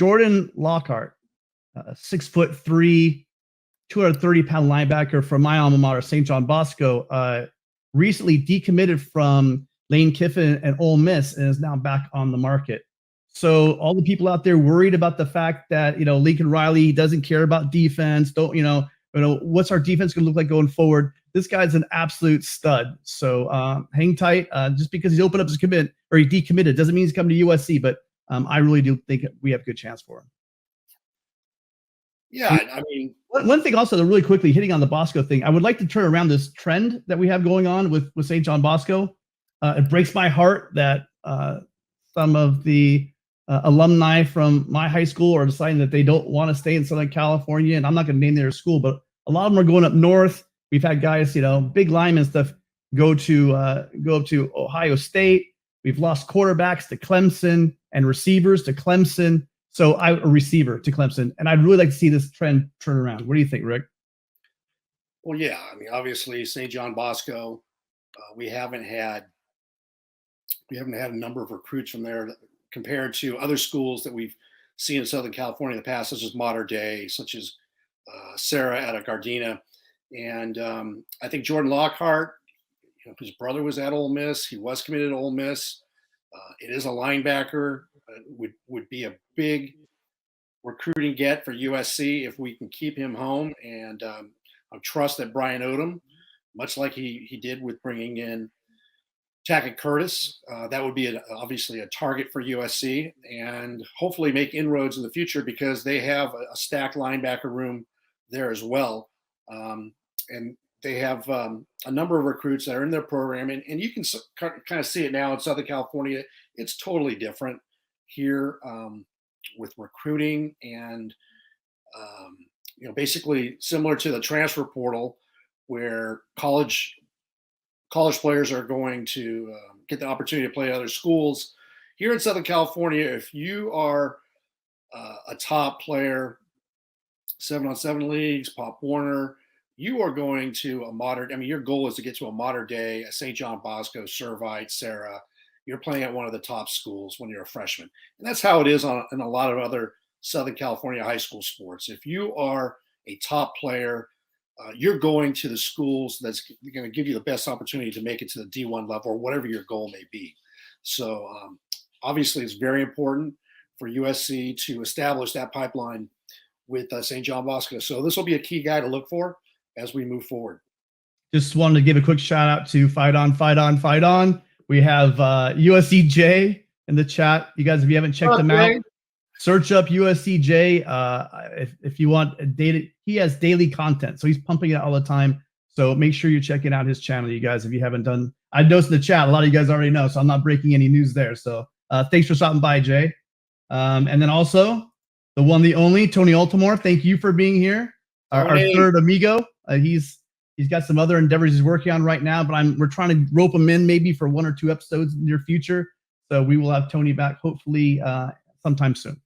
Jordan Lockhart, 6'3", 230-pound linebacker from my alma mater, St. John Bosco, recently decommitted from Lane Kiffin and Ole Miss and is now back on the market. So all the people out there worried about the fact that, Lincoln Riley doesn't care about defense, what's our defense going to look like going forward? This guy's an absolute stud. So hang tight. Just because he's opened up his commit or he decommitted doesn't mean he's coming to USC, but I really do think we have a good chance for him. Yeah, I mean, one thing also, really quickly hitting on the Bosco thing, I would like to turn around this trend that we have going on with St. John Bosco. It breaks my heart that some of the alumni from my high school are deciding that they don't want to stay in Southern California, and I'm not going to name their school, but a lot of them are going up north. We've had guys, big linemen stuff, go up to Ohio State. We've lost quarterbacks to Clemson and receivers to Clemson. So a receiver to Clemson, and I'd really like to see this trend turn around. What do you think, Rick? Well, yeah, I mean, obviously St. John Bosco, we haven't had a number of recruits from there compared to other schools that we've seen in Southern California in the past, such as Mater Dei, such as Sarah at Gardena, and I think Jordan Lockhart, his brother was at Ole Miss. He was committed to Ole Miss. It is a linebacker. Would be a big recruiting get for USC if we can keep him home. And I trust that Brian Odom, much like he did with bringing in Tackett Curtis, that would be obviously a target for USC, and hopefully make inroads in the future because they have a stacked linebacker room there as well. And they have a number of recruits that are in their program, and you can kind of see it now in Southern California. It's totally different here with recruiting and, basically similar to the transfer portal where college players are going to get the opportunity to play at other schools. Here in Southern California, if you are a top player, 7-on-7 leagues, Pop Warner, you are going to your goal is to get to a Mater Dei, a St. John Bosco, Servite, Sarah. You're playing at one of the top schools when you're a freshman. And that's how it is in a lot of other Southern California high school sports. If you are a top player, you're going to the schools that's going to give you the best opportunity to make it to the D1 level or whatever your goal may be. So obviously it's very important for USC to establish that pipeline with St. John Bosco. So this will be a key guy to look for as we move forward. Just wanted to give a quick shout out to Fight On, Fight On, Fight On. We have USCJ in the chat. You guys, if you haven't checked him out, search up USCJ. If you want data, he has daily content, so he's pumping it all the time. So make sure you're checking out his channel, you guys, if you haven't done. I noticed in the chat, a lot of you guys already know, so I'm not breaking any news there. So thanks for stopping by, Jay. And then also the one, the only, Tony Altamore. Thank you for being here. Our third amigo. He's got some other endeavors he's working on right now, but we're trying to rope him in maybe for 1 or 2 episodes in the near future. So we will have Tony back hopefully sometime soon.